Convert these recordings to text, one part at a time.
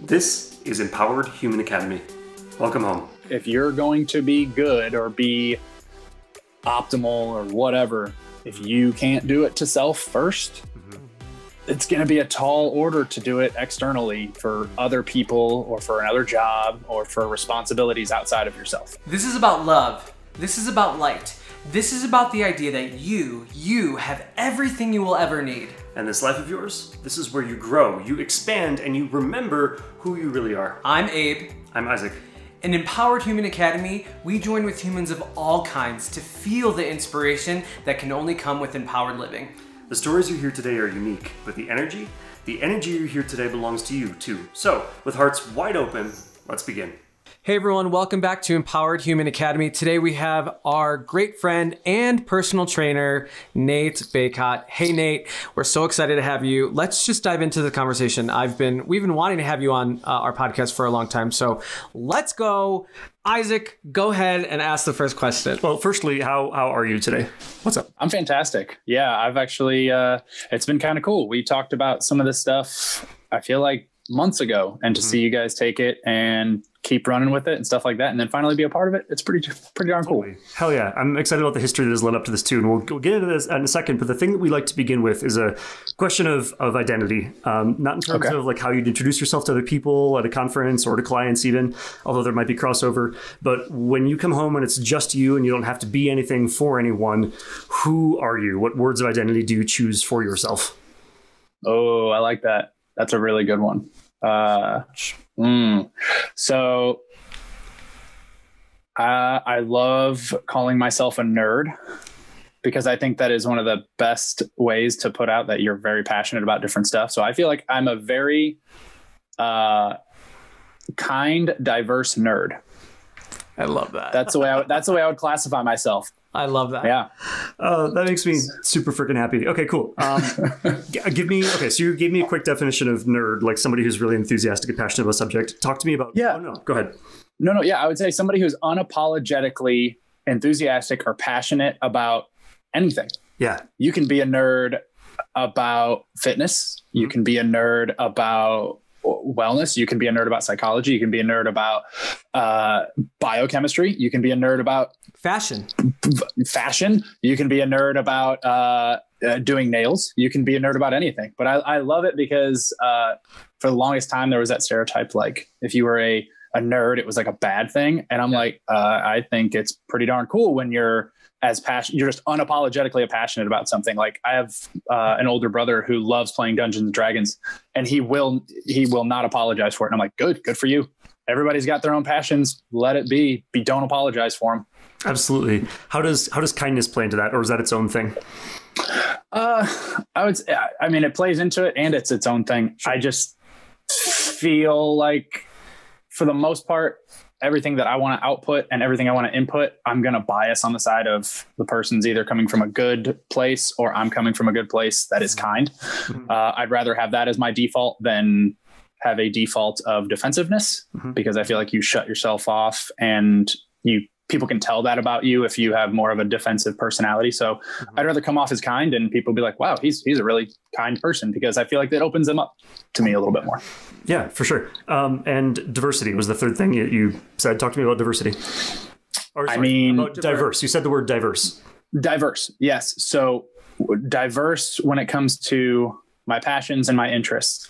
This is Empowered Human Academy. Welcome home. If you're going to be good or be optimal or whatever, if you can't do it to self first, it's going to be a tall order to do it externally for other people or for another job or for responsibilities outside of yourself. This is about love. This is about light. This is about the idea that you have everything you will ever need. And this life of yours, this is where you grow, you expand, and you remember who you really are. I'm Abe. I'm Isaac. In Empowered Human Academy, we join with humans of all kinds to feel the inspiration that can only come with empowered living. The stories you hear today are unique, but the energy you hear today belongs to you too. So, with hearts wide open, let's begin. Hey everyone, welcome back to Empowered Human Academy. Today we have our great friend and personal trainer, Nate Bacot. Hey Nate, we're so excited to have you. Let's just dive into the conversation. We've been wanting to have you on our podcast for a long time, so let's go. Isaac, go ahead and ask the first question. Well, firstly, how are you today? What's up? I'm fantastic. Yeah, I've actually, it's been kind of cool. We talked about some of this stuff, I feel like months ago, and to see you guys take it and keep running with it and stuff like that, and then finally be a part of it, it's pretty darn cool. Hell yeah. I'm excited about the history that has led up to this too, and we'll get into this in a second, but the thing that we like to begin with is a question of identity, not in terms of like how you'd introduce yourself to other people at a conference or to clients even, although there might be crossover, but when you come home and it's just you and you don't have to be anything for anyone, who are you? What words of identity do you choose for yourself? Oh, I like that. That's a really good one. So I love calling myself a nerd because I think that is one of the best ways to put out that you're very passionate about different stuff. So I feel like I'm a very kind, diverse nerd. I love that. That's the way I would classify myself. I love that. Yeah. That makes me super freaking happy. Okay, cool. So you gave me a quick definition of nerd, like somebody who's really enthusiastic and passionate about a subject. Talk to me about, yeah. Oh no, go ahead. No. Yeah. I would say somebody who's unapologetically enthusiastic or passionate about anything. Yeah. You can be a nerd about fitness. You can be a nerd about wellness. You can be a nerd about psychology. You can be a nerd about biochemistry. You can be a nerd about fashion. You can be a nerd about doing nails. You can be a nerd about anything. But I love it because for the longest time there was that stereotype, like if you were a nerd, it was like a bad thing. And I'm like, I think it's pretty darn cool when you're as passionate, you're just unapologetically passionate about something. Like I have an older brother who loves playing Dungeons and Dragons, and he will not apologize for it. And I'm like, good for you. Everybody's got their own passions. Let it be. Don't apologize for them. Absolutely. How does kindness play into that, or is that its own thing? It plays into it, and it's its own thing. Sure. I just feel like for the most part, everything that I want to output and everything I want to input, I'm going to bias on the side of the person's either coming from a good place or I'm coming from a good place that is kind. I'd rather have that as my default than have a default of defensiveness, because I feel like you shut yourself off and people can tell that about you if you have more of a defensive personality. So I'd rather come off as kind and people be like, wow, he's a really kind person, because I feel like that opens them up to me a little bit more. Yeah, for sure. And diversity was the third thing you said. Talk to me about diversity. About diverse. You said the word diverse. Diverse. Yes. So diverse when it comes to my passions and my interests.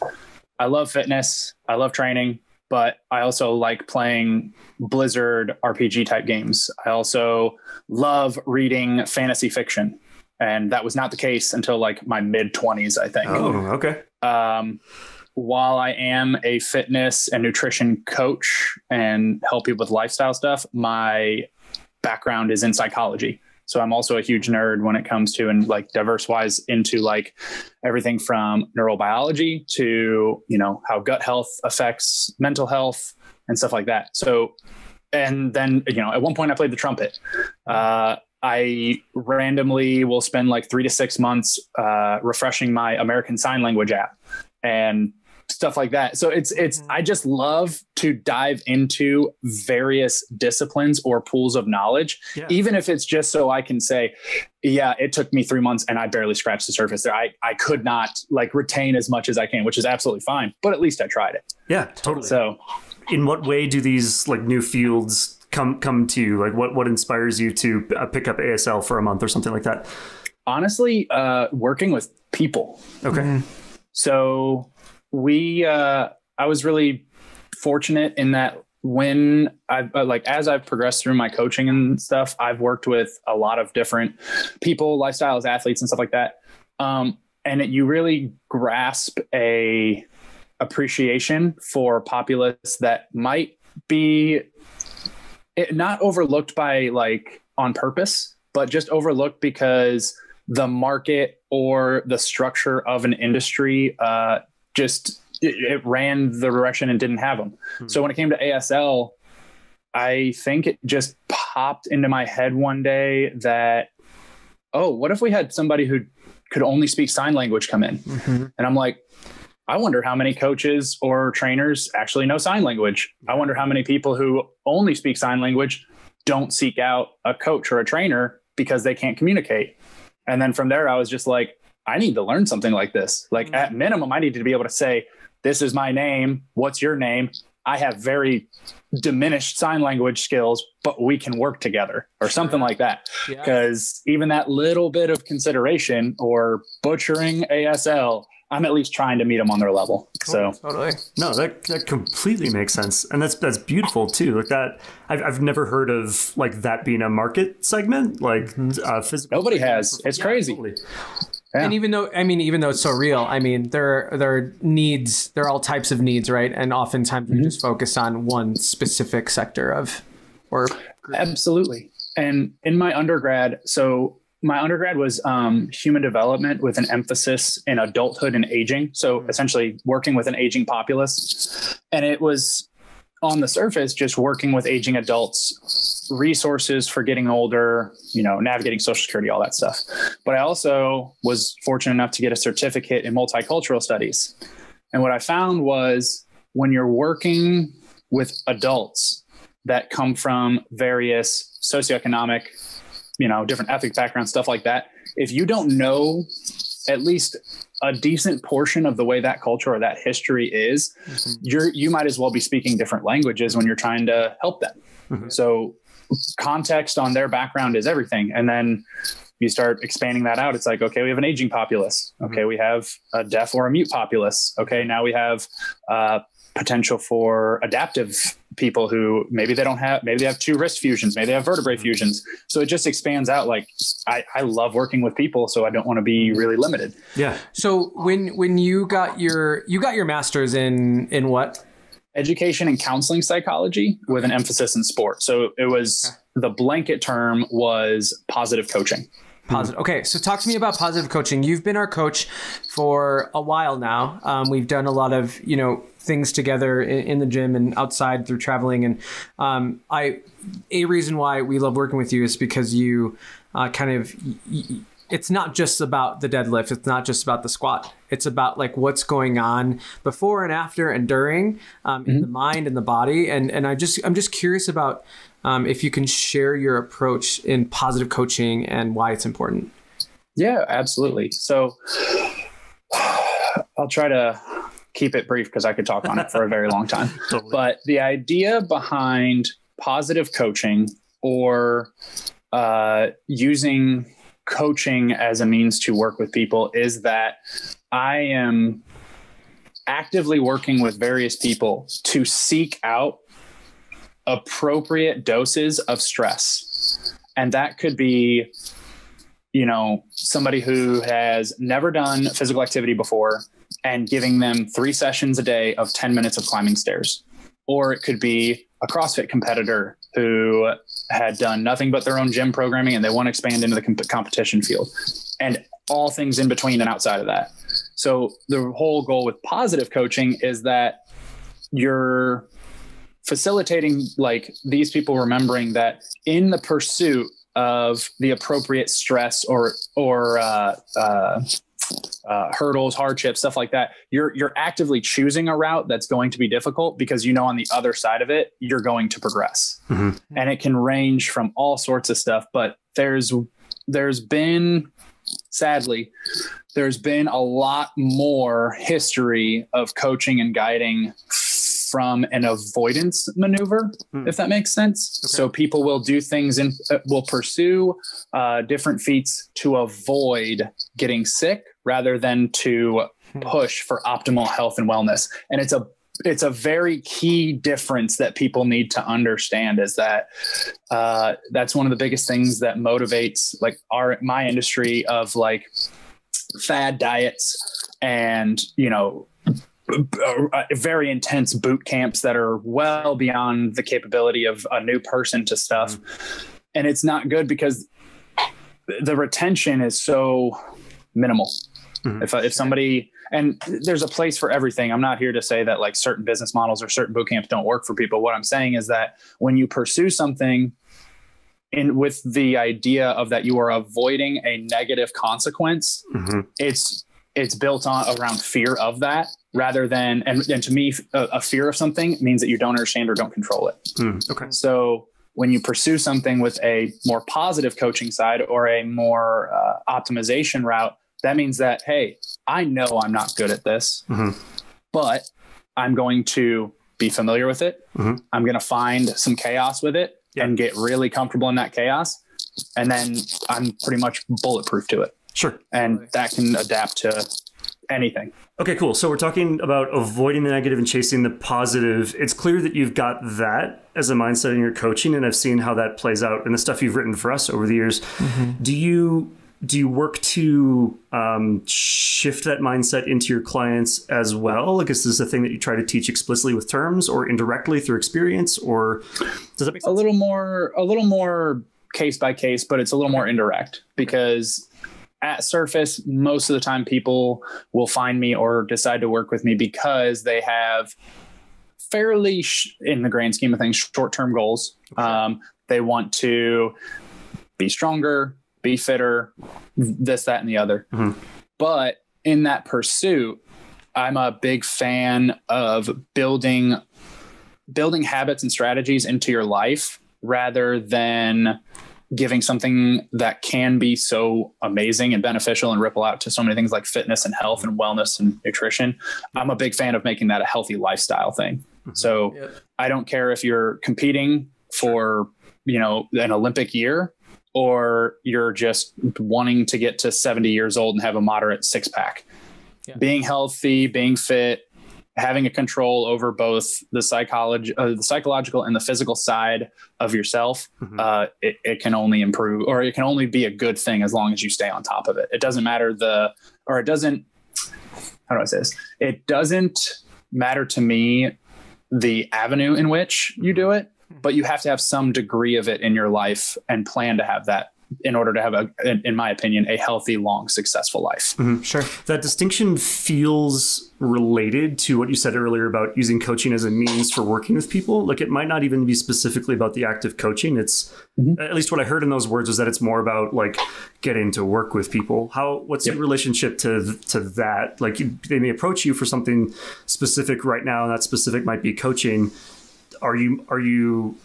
I love fitness. I love training, but I also like playing Blizzard RPG type games. I also love reading fantasy fiction. And that was not the case until like my mid-20s, I think. Oh, okay. While I am a fitness and nutrition coach and help people with lifestyle stuff, my background is in psychology. So I'm also a huge nerd when it comes to, and like diverse wise, into like everything from neurobiology to, how gut health affects mental health and stuff like that. So, and then, at one point I played the trumpet. I randomly will spend like 3 to 6 months refreshing my American Sign Language app. And stuff like that. So I just love to dive into various disciplines or pools of knowledge, even if it's just so I can say, yeah, it took me 3 months and I barely scratched the surface there. I could not like retain as much as I can, which is absolutely fine, but at least I tried it. Yeah, totally. So in what way do these like new fields come to you? Like what inspires you to pick up ASL for a month or something like that? Honestly, working with people. Okay. So I was really fortunate in that when as I've progressed through my coaching and stuff, I've worked with a lot of different people, lifestyles, athletes and stuff like that. You really grasp a appreciation for populace that might be not overlooked by like on purpose, but just overlooked because the market or the structure of an industry it ran the direction and didn't have them. So when it came to ASL, I think it just popped into my head one day that, oh, what if we had somebody who could only speak sign language come in? And I'm like, I wonder how many coaches or trainers actually know sign language. I wonder how many people who only speak sign language don't seek out a coach or a trainer because they can't communicate. And then from there, I was just like, I need to learn something like this. Like at minimum, I need to be able to say, this is my name. What's your name? I have very diminished sign language skills, but we can work together or something like that. Because even that little bit of consideration or butchering ASL, I'm at least trying to meet them on their level. So totally. No, that completely makes sense. And that's beautiful too. Like that, I've never heard of like that being a market segment, like physical. Nobody has. It's crazy. Totally. Yeah. And even though it's so real, I mean, there are needs, there are all types of needs, right? And oftentimes we just focus on one specific sector or group. Absolutely. And in my undergrad, my undergrad was human development with an emphasis in adulthood and aging. So essentially working with an aging populace. And it was on the surface, just working with aging adults, resources for getting older, navigating Social Security, all that stuff. But I also was fortunate enough to get a certificate in multicultural studies. And what I found was when you're working with adults that come from various socioeconomic, different ethnic backgrounds, stuff like that, if you don't know at least a decent portion of the way that culture or that history is, you might as well be speaking different languages when you're trying to help them. So context on their background is everything. And then you start expanding that out. It's like, okay, we have an aging populace. Okay. We have a deaf or a mute populace. Okay. Now we have potential for adaptive people who maybe they have 2 wrist fusions, maybe they have vertebrae fusions. So it just expands out. Like I love working with people, so I don't want to be really limited. Yeah. So when you got your master's in what? Education and counseling psychology with an emphasis in sport. So it was the blanket term was positive coaching. Positive. Okay. So talk to me about positive coaching. You've been our coach for a while now. We've done a lot of, things together in the gym and outside through traveling. And a reason why we love working with you is because you it's not just about the deadlift. It's not just about the squat. It's about like what's going on before and after and during in the mind and the body. And I'm just curious about if you can share your approach in positive coaching and why it's important. Yeah, absolutely. So I'll try to keep it brief because I could talk on it for a very long time. Totally. But the idea behind positive coaching or using coaching as a means to work with people is that I am actively working with various people to seek out appropriate doses of stress. And that could be, somebody who has never done physical activity before and giving them 3 sessions a day of 10 minutes of climbing stairs. Or it could be a CrossFit competitor who had done nothing but their own gym programming and they want to expand into the competition field and all things in between and outside of that. So the whole goal with positive coaching is that you're facilitating like these people remembering that in the pursuit of the appropriate stress or hurdles, hardships, stuff like that, you're actively choosing a route that's going to be difficult because on the other side of it, you're going to progress. Mm-hmm. And it can range from all sorts of stuff, but there's been a lot more history of coaching and guiding from an avoidance maneuver, if that makes sense. Okay. So people will do things and will pursue different feats to avoid getting sick rather than to push for optimal health and wellness. And it's a very key difference that people need to understand, is that that's one of the biggest things that motivates like my industry of like fad diets and, very intense boot camps that are well beyond the capability of a new person to stuff. And it's not good because the retention is so minimal. If somebody, and there's a place for everything. I'm not here to say that like certain business models or certain boot camps don't work for people. What I'm saying is that when you pursue something with the idea of that you are avoiding a negative consequence, it's built around fear of that rather than, and to me, a fear of something means that you don't understand or don't control it. Okay. So when you pursue something with a more positive coaching side or a more optimization route, that means that, hey, I know I'm not good at this, but I'm going to be familiar with it. I'm going to find some chaos with it and get really comfortable in that chaos. And then I'm pretty much bulletproof to it. Sure. And that can adapt to anything. Okay, cool. So we're talking about avoiding the negative and chasing the positive. It's clear that you've got that as a mindset in your coaching, and I've seen how that plays out in the stuff you've written for us over the years. Do you work to shift that mindset into your clients as well? Like, is this a thing that you try to teach explicitly with terms or indirectly through experience, or does that make sense? A little more case by case, but it's a little more indirect because at surface, most of the time people will find me or decide to work with me because they have fairly, in the grand scheme of things, short-term goals. They want to be stronger, be fitter, this, that, and the other. But in that pursuit, I'm a big fan of building habits and strategies into your life rather than giving something that can be so amazing and beneficial and ripple out to so many things like fitness and health and wellness and nutrition. I'm a big fan of making that a healthy lifestyle thing. So I don't care if you're competing for, an Olympic year, or you're just wanting to get to 70 years old and have a moderate six pack. Being healthy, being fit, having a control over both the psychological and the physical side of yourself, it can only improve, or it can only be a good thing as long as you stay on top of it. It doesn't matter how do I say this? It doesn't matter to me the avenue in which you do it, but you have to have some degree of it in your life and plan to have that in order to have in my opinion, a healthy, long, successful life. Sure. That distinction feels related to what you said earlier about using coaching as a means for working with people. Like, it might not even be specifically about the act of coaching. It's at least what I heard in those words was that it's more about like getting to work with people. What's your relationship to that? Like, they may approach you for something specific right now, and that specific might be coaching. How do you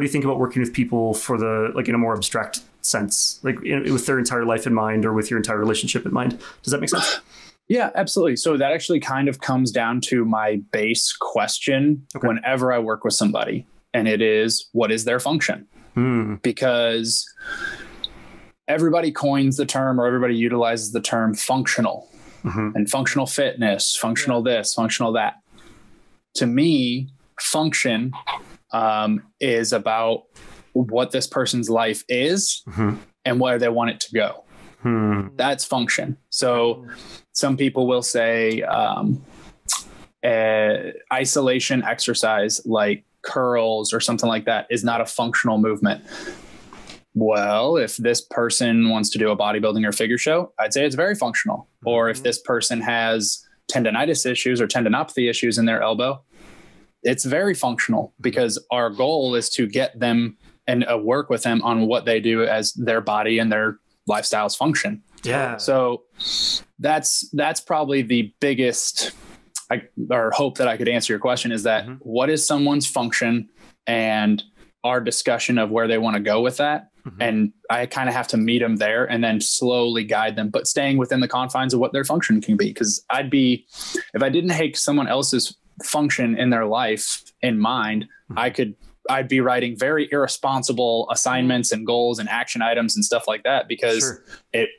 think about working with people for in a more abstract sense, like with their entire life in mind or with your entire relationship in mind? Does that make sense? Yeah, absolutely. So that actually kind of comes down to my base question whenever I work with somebody, and it is, what is their function? Because everybody coins the term, or everybody utilizes the term functional and functional fitness, functional this, functional that. To me, function is about what this person's life is and where they want it to go. That's function. So some people will say isolation exercise like curls or something like that is not a functional movement. Well, if this person wants to do a bodybuilding or figure show, I'd say it's very functional. Or if this person has tendonitis issues or tendinopathy issues in their elbow, it's very functional, because our goal is to get them and work with them on what they do as their body and their lifestyles function. Yeah. So that's probably the biggest or hope that I could answer your question is that what is someone's function and our discussion of where they want to go with that. And I kind of have to meet them there and then slowly guide them, but staying within the confines of what their function can be. Cause if I didn't take someone else's function in their life in mind, I'd be writing very irresponsible assignments and goals and action items and stuff like that because it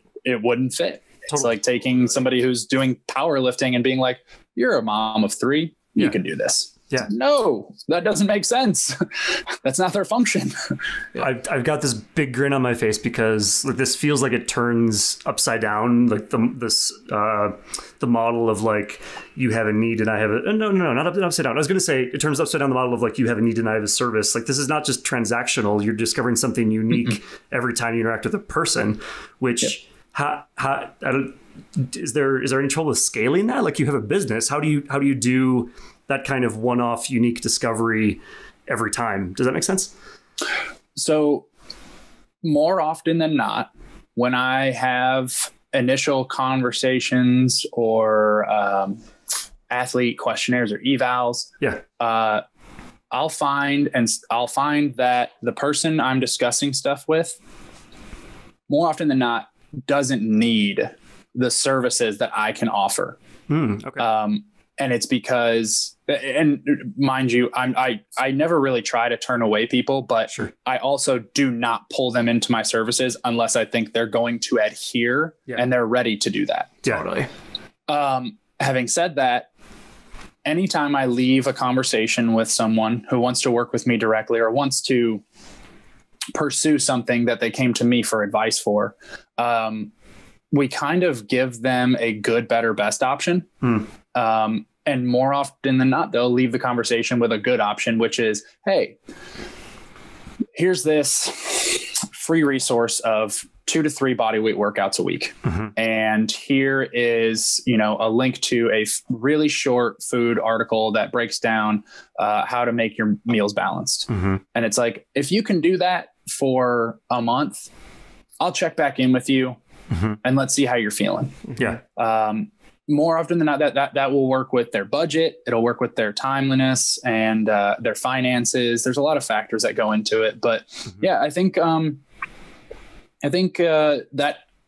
wouldn't fit. It's like taking somebody who's doing powerlifting and being like, you're a mom of 3, you can do this. Yeah. No, that doesn't make sense. That's not their function. I've got this big grin on my face because this feels like it turns upside down, like the model of like you have a need and I have a no, not upside down. I was going to say it turns upside down the model of like you have a need and I have a service. Like this is not just transactional. You're discovering something unique every time you interact with a person, which is there any trouble with scaling that? Like you have a business. How do you do that kind of one-off unique discovery every time? Does that make sense? So more often than not, when I have initial conversations or athlete questionnaires or evals, I'll find that the person I'm discussing stuff with more often than not doesn't need the services that I can offer. And it's because, and mind you, I never really try to turn away people, but I also do not pull them into my services unless I think they're going to adhere and they're ready to do that. Totally. Having said that, anytime I leave a conversation with someone who wants to work with me directly or wants to pursue something that they came to me for advice for, we kind of give them a good, better, best option. And more often than not, they'll leave the conversation with a good option, which is, hey, here's this free resource of 2 to 3 bodyweight workouts a week. And here is, a link to a really short food article that breaks down how to make your meals balanced. And it's like, if you can do that for a month, I'll check back in with you and let's see how you're feeling. More often than not, that will work with their budget. It'll work with their timeliness and their finances. There's a lot of factors that go into it, but I think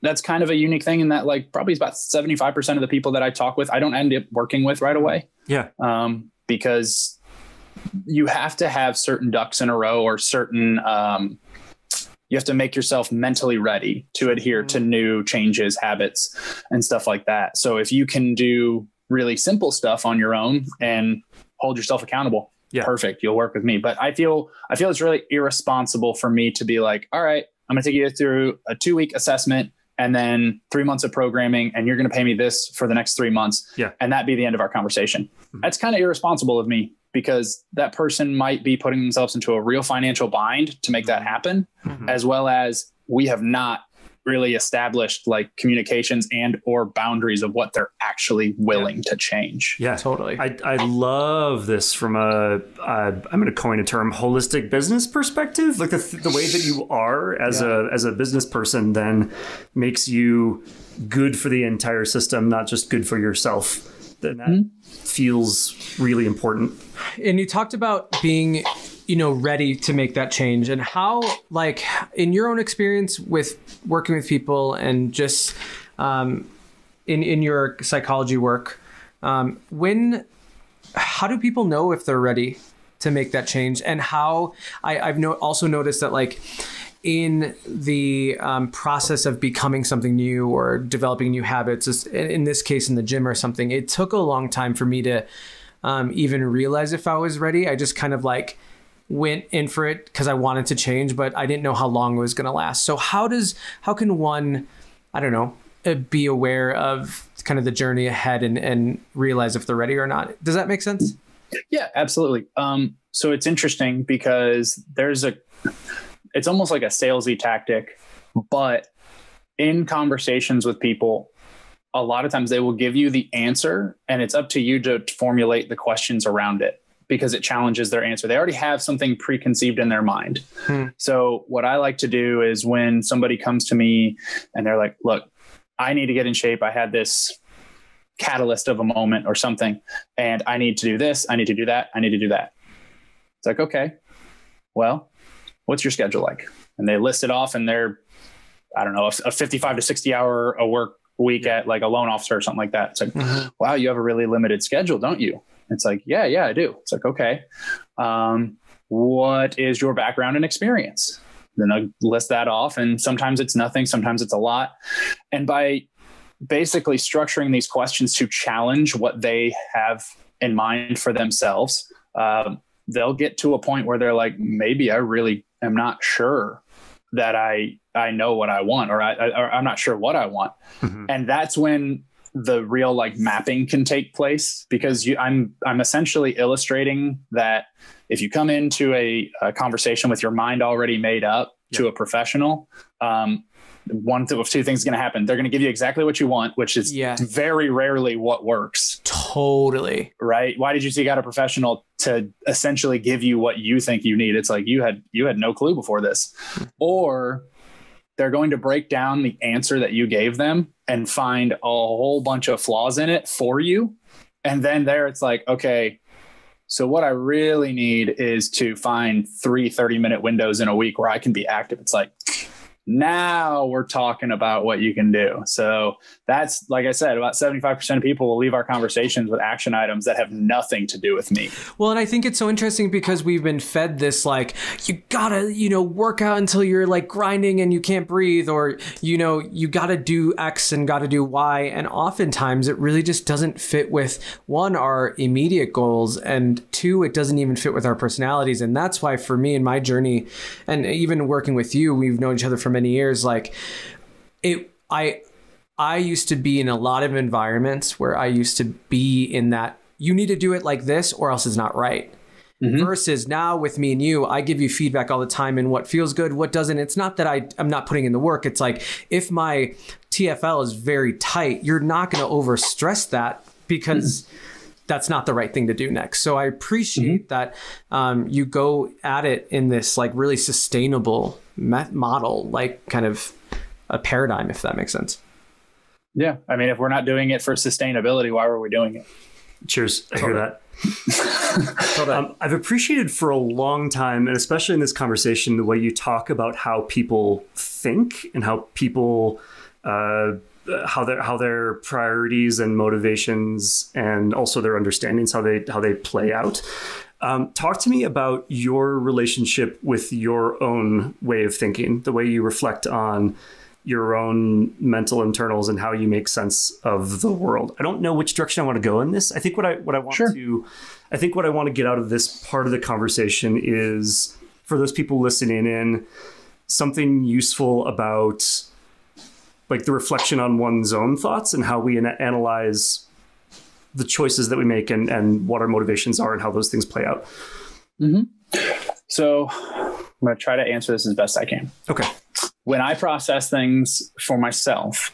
that's kind of a unique thing in that like probably about 75% of the people that I talk with, I don't end up working with right away. Because you have to have certain ducks in a row or certain, you have to make yourself mentally ready to adhere to new changes, habits, and stuff like that. So if you can do really simple stuff on your own and hold yourself accountable, perfect, you'll work with me. But I feel it's really irresponsible for me to be like, all right, I'm going to take you through a 2-week assessment and then 3 months of programming, and you're going to pay me this for the next 3 months. And that be the end of our conversation. That's kind of irresponsible of me, because that person might be putting themselves into a real financial bind to make that happen, as well as we have not really established like communications and or boundaries of what they're actually willing to change. Totally. I love this from I'm going to coin a term, holistic business perspective. Like the way that you are as a business person then makes you good for the entire system, not just good for yourself. Then that feels really important. And you talked about being, ready to make that change, and how, like, in your own experience with working with people and just in your psychology work, how do people know if they're ready to make that change? And how I've also noticed that, like, in the process of becoming something new or developing new habits, in this case in the gym or something, it took a long time for me to even realize if I was ready. I just kind of like went in for it because I wanted to change, but I didn't know how long it was going to last. So how can one, I don't know, be aware of kind of the journey ahead and realize if they're ready or not? Does that make sense? Yeah, absolutely. So it's interesting because it's almost like a salesy tactic, but in conversations with people, a lot of times they will give you the answer and it's up to you to formulate the questions around it because it challenges their answer. They already have something preconceived in their mind. So what I like to do is when somebody comes to me and they're like, look, I need to get in shape. I had this catalyst of a moment or something, and I need to do this. I need to do that. I need to do that. It's like, okay, well, what's your schedule like? And they list it off, and they're, I don't know, a 55 to 60 hour a work week at like a loan officer or something like that. It's like, wow, you have a really limited schedule, don't you? It's like, yeah, I do. It's like, okay. What is your background and experience? Then I list that off, and sometimes it's nothing, sometimes it's a lot. And by basically structuring these questions to challenge what they have in mind for themselves, they'll get to a point where they're like, maybe I really am not sure that I know what I want, or I'm not sure what I want. And that's when the real like mapping can take place, because I'm essentially illustrating that if you come into a conversation with your mind already made up to a professional, one of two things is going to happen. They're going to give you exactly what you want, which is very rarely what works. Totally. Right. Why did you seek out a professional to essentially give you what you think you need? It's like you had no clue before this. Or they're going to break down the answer that you gave them and find a whole bunch of flaws in it for you. And then there it's like, okay, so what I really need is to find 3 30-minute windows in a week where I can be active. It's like, now we're talking about what you can do. So that's, like I said, about 75% of people will leave our conversations with action items that have nothing to do with me. Well, and I think it's so interesting because we've been fed this, like, you gotta, work out until you're like grinding and you can't breathe, or, you gotta do X and gotta do Y. And oftentimes it really just doesn't fit with, one, our immediate goals, and two, it doesn't even fit with our personalities. And that's why for me in my journey, and even working with you, we've known each other for many years, like I used to be in a lot of environments where I used to be in that you need to do it like this or else it's not right. Versus now with me and you, I give you feedback all the time and what feels good, what doesn't. It's not that I'm not putting in the work. It's like, if my TFL is very tight, you're not going to overstress that, because that's not the right thing to do next. So I appreciate that you go at it in this like really sustainable model, like kind of a paradigm, if that makes sense. Yeah. I mean, if we're not doing it for sustainability, why were we doing it? Cheers. I hear that. I've appreciated for a long time, and especially in this conversation, the way you talk about how people think and how people, how their priorities and motivations and also their understandings, how they play out. Talk to me about your relationship with your own way of thinking, the way you reflect on your own mental internals and how you make sense of the world. I don't know which direction I want to go in this. I think what I want to get out of this part of the conversation is, for those people listening in, something useful about like the reflection on one's own thoughts and how we analyze the choices that we make and what our motivations are and how those things play out. So I'm going to try to answer this as best I can. Okay. When I process things for myself,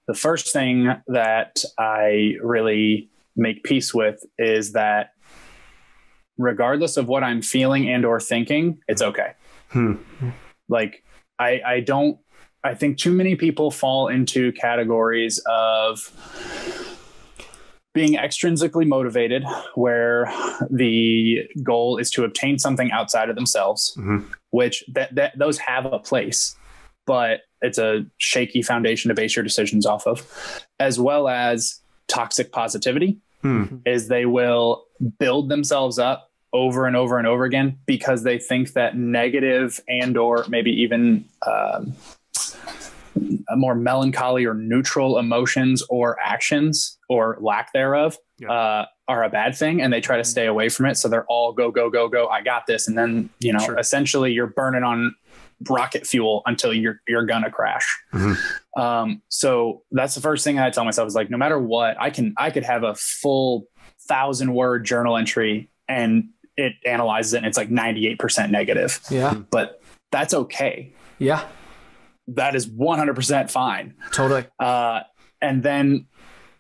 the first thing that I really make peace with is that regardless of what I'm feeling and or thinking, it's okay. Like I think too many people fall into categories of being extrinsically motivated, where the goal is to obtain something outside of themselves, which that those have a place, but it's a shaky foundation to base your decisions off of, as well as toxic positivity, is they will build themselves up over and over and over again because they think that negative and or maybe even more melancholy or neutral emotions or actions or lack thereof are a bad thing, and they try to stay away from it. So they're all go, go, go, go. I got this. And then, essentially you're burning on rocket fuel until you're going to crash. So that's the first thing I tell myself is like, no matter what, I could have a full 1,000-word journal entry and it analyzes it and it's like 98% negative. Yeah. But that's okay. Yeah. That is 100% fine. Totally. And then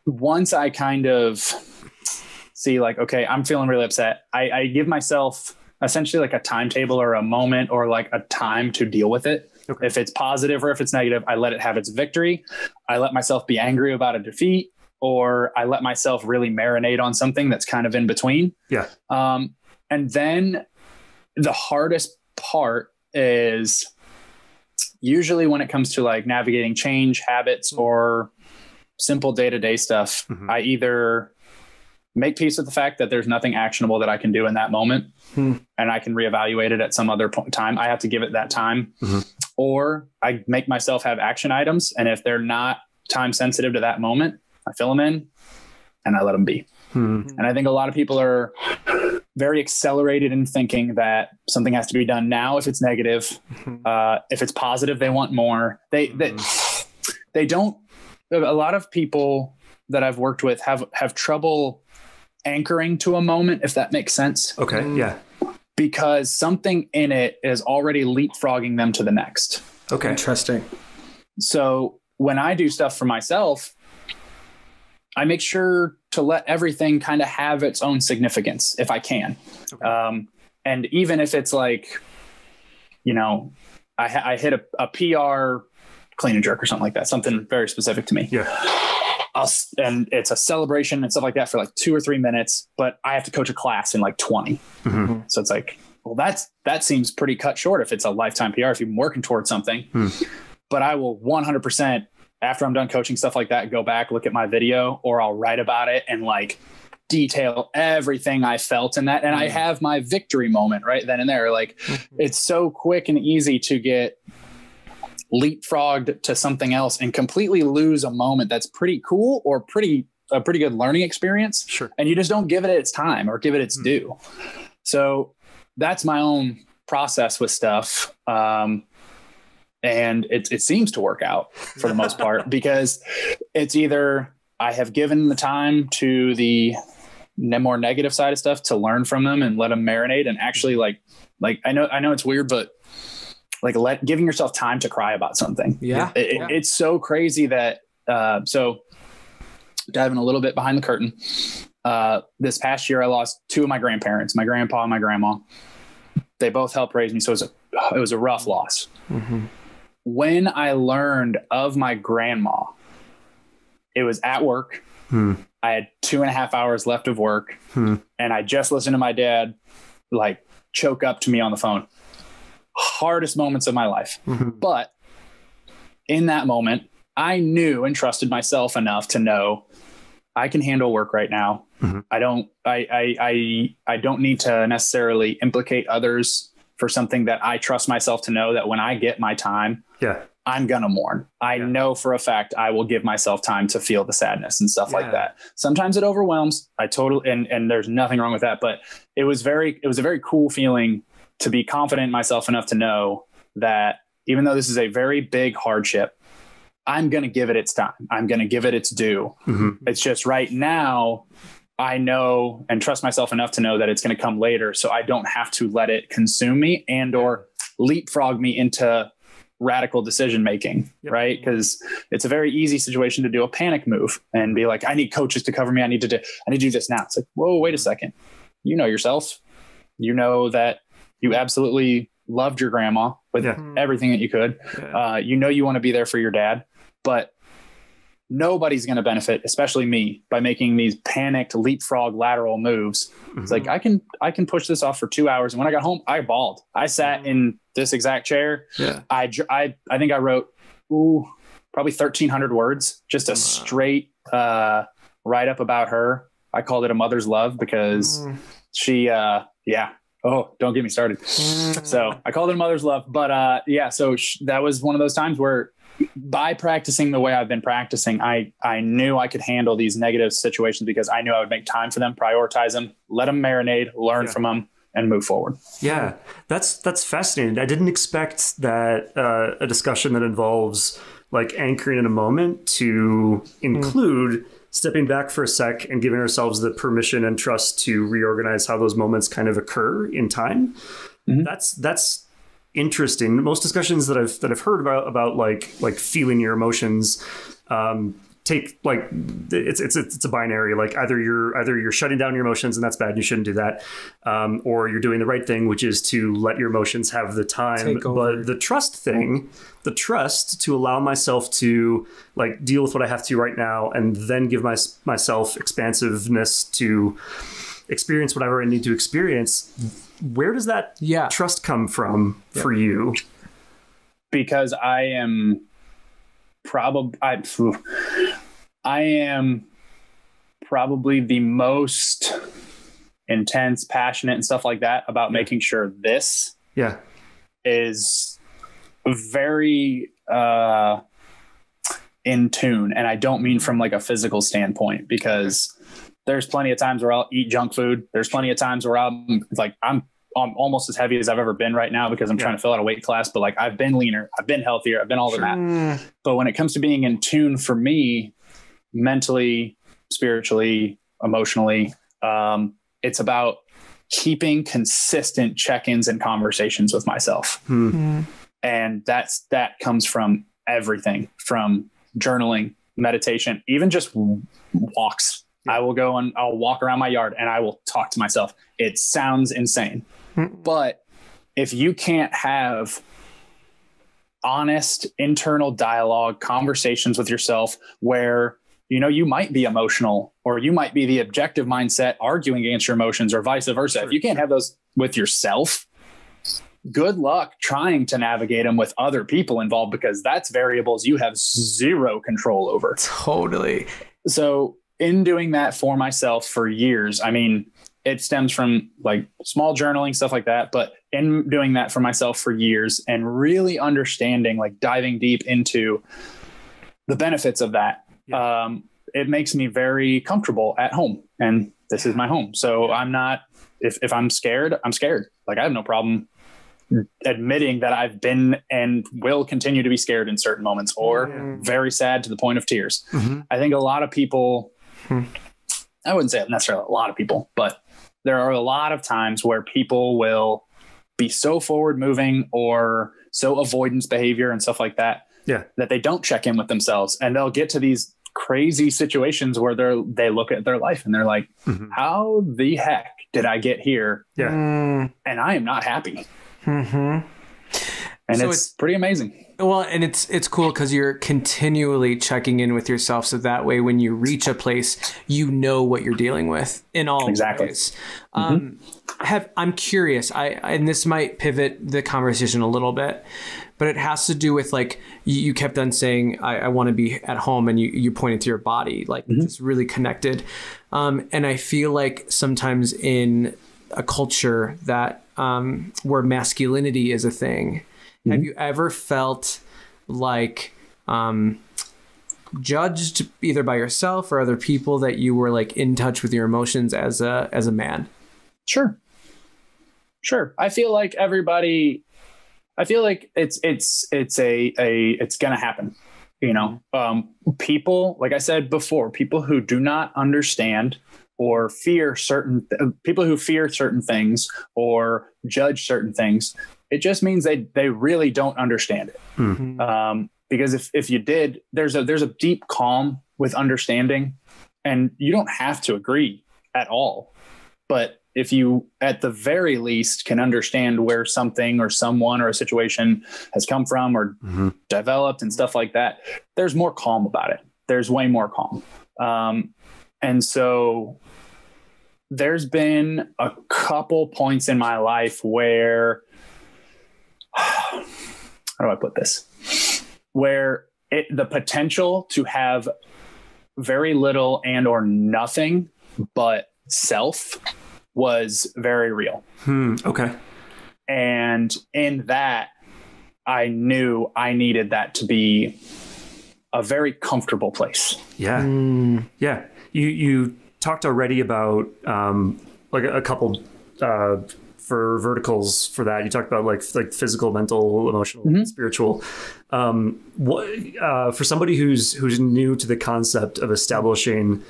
once I kind of see like, okay, I'm feeling really upset, I give myself essentially like a timetable or a moment or like a time to deal with it. Okay. If it's positive or if it's negative, I let it have its victory. I let myself be angry about a defeat, or I let myself really marinate on something that's kind of in between. Yeah. And then the hardest part is usually when it comes to like navigating change, habits, or simple day-to-day stuff, I either make peace with the fact that there's nothing actionable that I can do in that moment, and I can reevaluate it at some other point in time. I have to give it that time. Or I make myself have action items, and if they're not time sensitive to that moment, I fill them in and I let them be. And I think a lot of people are very accelerated in thinking that something has to be done now if it's negative. If it's positive, they want more. They don't. A lot of people that I've worked with have trouble anchoring to a moment, if that makes sense. Okay. Yeah. Because something in it is already leapfrogging them to the next. Okay. Interesting. So when I do stuff for myself, I make sure to let everything kind of have its own significance if I can. Okay. And even if it's like, you know, I hit a PR clean and jerk or something like that, something very specific to me. Yeah. And it's a celebration and stuff like that for like 2 or 3 minutes, but I have to coach a class in like 20. So it's like, well, that seems pretty cut short if it's a lifetime PR, if you've been working towards something. But I will 100%, after I'm done coaching stuff like that, go back, look at my video, or I'll write about it and like detail everything I felt in that. And I have my victory moment right then and there. Like it's so quick and easy to get leapfrogged to something else and completely lose a moment that's pretty cool or a pretty good learning experience. Sure. And you just don't give it its time or give it its due. So that's my own process with stuff. And it seems to work out for the most part, because it's either I have given the time to the more negative side of stuff to learn from them and let them marinate, and actually like I know it's weird, but like giving yourself time to cry about something. Yeah. It's so crazy that, so diving a little bit behind the curtain, this past year, I lost 2 of my grandparents, my grandpa and my grandma. They both helped raise me. So it was a rough loss. When I learned of my grandma, it was at work. I had 2.5 hours left of work, and I just listened to my dad like choke up to me on the phone. Hardest moments of my life. But in that moment, I knew and trusted myself enough to know I can handle work right now. I don't need to necessarily implicate others for something that I trust myself to know that when I get my time, I'm going to mourn. I know for a fact I will give myself time to feel the sadness and stuff like that. Sometimes it overwhelms. And there's nothing wrong with that, but it was a very cool feeling to be confident in myself enough to know that even though this is a very big hardship, I'm going to give it its time. I'm going to give it its due. It's just right now, I know and trust myself enough to know that it's going to come later. So I don't have to let it consume me and or leapfrog me into radical decision-making, right? Because it's a very easy situation to do a panic move and be like, I need coaches to cover me. I need to do this now. It's like, whoa, wait a second. You know yourself. You know that you absolutely loved your grandma with everything that you could. You know, you want to be there for your dad, but nobody's going to benefit, especially me, by making these panicked leapfrog lateral moves. It's like, I can push this off for 2 hours. And when I got home, I bawled. I sat in this exact chair. I think I wrote, probably 1,300 words, just a straight write up about her. I called it A Mother's Love because she, oh, don't get me started. So I called it A Mother's Love, but so that was one of those times where by practicing the way I've been practicing, I knew I could handle these negative situations because I knew I would make time for them, prioritize them, let them marinate, learn from them, and move forward. Yeah, that's fascinating. I didn't expect that a discussion that involves like anchoring in a moment to include stepping back for a sec and giving ourselves the permission and trust to reorganize how those moments kind of occur in time. That's interesting. Most discussions that I've heard about like feeling your emotions tend take like it's a binary. Like either you're shutting down your emotions and that's bad and you shouldn't do that, or you're doing the right thing, which is to let your emotions have the time. But the trust thing, the trust to allow myself to like deal with what I have to right now, and then give myself expansiveness to experience whatever I need to experience. Where does that trust come from for you? Because I am probably the most intense, passionate, and stuff like that about making sure this is very in tune. And I don't mean from like a physical standpoint, because there's plenty of times where I'll eat junk food. There's plenty of times where I'm almost as heavy as I've ever been right now because I'm trying to fill out a weight class, but like I've been leaner, I've been healthier, I've been all of that. But when it comes to being in tune for me, mentally, spiritually, emotionally, it's about keeping consistent check-ins and conversations with myself. And that comes from everything, from journaling, meditation, even just walks. I will go and I'll walk around my yard and I will talk to myself. It sounds insane, but if you can't have honest internal dialogue, conversations with yourself where, you know, you might be emotional or you might be the objective mindset arguing against your emotions or vice versa. If you can't have those with yourself, good luck trying to navigate them with other people involved, because that's variables you have zero control over. Totally. So in doing that for myself for years, I mean, it stems from like small journaling, stuff like that. But in doing that for myself for years and really understanding, like diving deep into the benefits of that, it makes me very comfortable at home. And this is my home. So I'm not, if I'm scared, I'm scared. Like I have no problem admitting that I've been and will continue to be scared in certain moments, or very sad to the point of tears. I think a lot of people, I wouldn't say necessarily a lot of people, but there are a lot of times where people will be so forward moving or so avoidance behavior and stuff like that, that they don't check in with themselves, and they'll get to these crazy situations where they look at their life and they're like, how the heck did I get here? And I am not happy. And so it's pretty amazing. Well, and it's cool because you're continually checking in with yourself. So that way, when you reach a place, you know what you're dealing with in all ways. I'm curious, and this might pivot the conversation a little bit, but it has to do with like, you kept on saying, I want to be at home, and you pointed to your body, like it's really connected. And I feel like sometimes in a culture that where masculinity is a thing, have you ever felt like judged either by yourself or other people that you were like in touch with your emotions as a man? Sure. I feel like it's going to happen. You know, people, like I said before, people who do not understand or fear people who fear certain things or judge certain things, it just means they really don't understand it. Because if you did, there's a deep calm with understanding, and you don't have to agree at all. But if you, at the very least, can understand where something or someone or a situation has come from or developed and stuff like that, there's more calm about it. There's way more calm. And so there's been a couple points in my life where, how do I put this? Where the potential to have very little and or nothing but self was very real. Okay. And in that, I knew I needed that to be a very comfortable place. Yeah. Yeah. You talked already about like a couple for verticals for that. You talked about like physical, mental, emotional, spiritual. What for somebody who's new to the concept of establishing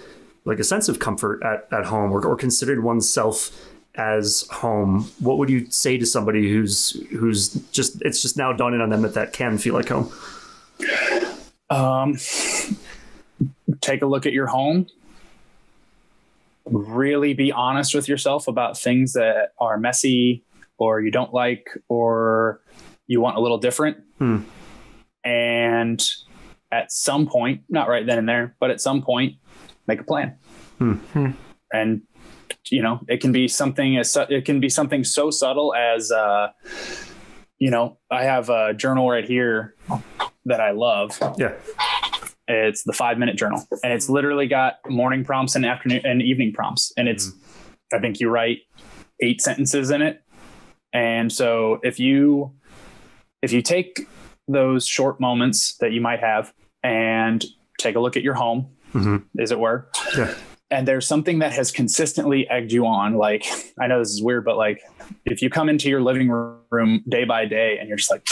like a sense of comfort at home or considered oneself as home, what would you say to somebody who's just, it's just now dawning on them that can feel like home? take a look at your home, really be honest with yourself about things that are messy or you don't like, or you want a little different. And at some point, not right then and there, but at some point, make a plan. And, you know, it can be something so subtle as, you know, I have a journal right here that I love. Yeah. It's the 5-minute journal, and it's literally got morning prompts and afternoon and evening prompts. And it's, I think you write 8 sentences in it. And so if you take those short moments that you might have and take a look at your home, as it were, and there's something that has consistently egged you on, like, I know this is weird, but like, if you come into your living room day by day and you're just like,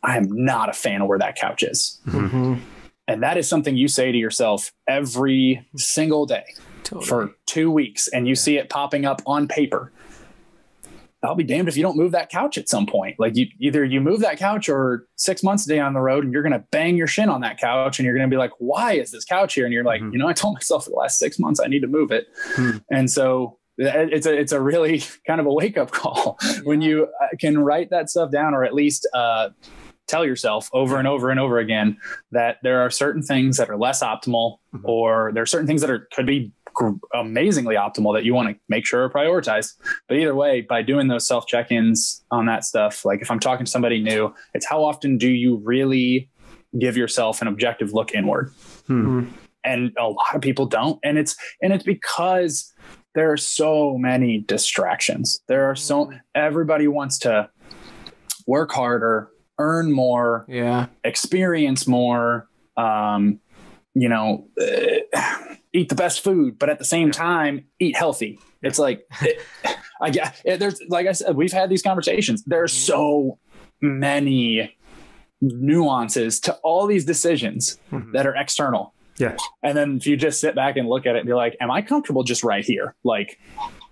I am not a fan of where that couch is. And that is something you say to yourself every single day for 2 weeks, and you see it popping up on paper. I'll be damned if you don't move that couch at some point. Like, either you move that couch, or 6 months down the road and you're going to bang your shin on that couch and you're going to be like, why is this couch here? And you're like, you know, I told myself for the last 6 months, I need to move it. And so it's a really kind of a wake up call when you can write that stuff down, or at least, tell yourself over and over and over again that there are certain things that are less optimal, or there are certain things that could be amazingly optimal that you want to make sure are prioritized. But either way, by doing those self check-ins on that stuff, like if I'm talking to somebody new, it's how often do you really give yourself an objective look inward? And a lot of people don't. And it's because there are so many distractions. Everybody wants to work harder, earn more, experience more, you know, eat the best food, but at the same time, eat healthy. It's like, there's, like I said, we've had these conversations. There's so many nuances to all these decisions that are external. Yeah. And then if you just sit back and look at it and be like, am I comfortable just right here? Like,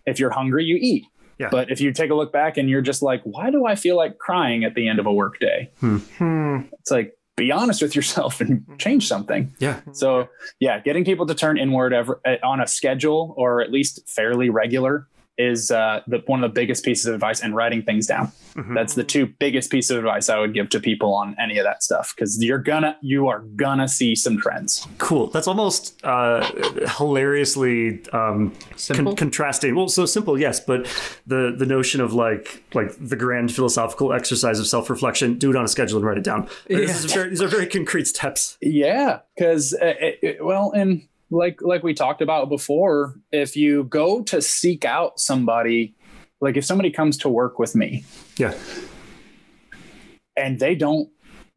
if you're hungry, you eat. Yeah. But if you take a look back and you're just like, why do I feel like crying at the end of a work day? It's like, be honest with yourself and change something. Yeah. So getting people to turn inward on a schedule, or at least fairly regular, is one of the biggest pieces of advice, and writing things down. That's the 2 biggest pieces of advice I would give to people on any of that stuff, because you are gonna see some trends. Cool. That's almost hilariously contrasting. Well, so simple, yes, but the notion of like the grand philosophical exercise of self-reflection, do it on a schedule and write it down. These are very concrete steps. Yeah, because and like we talked about before, if you go to seek out somebody, like if somebody comes to work with me, and they don't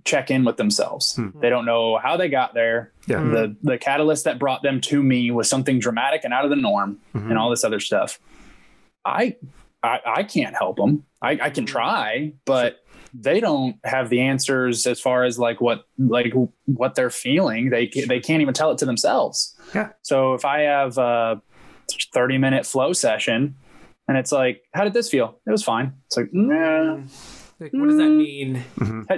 check in with themselves, they don't know how they got there. The catalyst that brought them to me was something dramatic and out of the norm, and all this other stuff. I can't help them. I can try, but they don't have the answers as far as what they're feeling. They can't even tell it to themselves. Yeah. So if I have a 30-minute flow session and it's like, how did this feel? It was fine. It's like, nah. Like, what does that mean?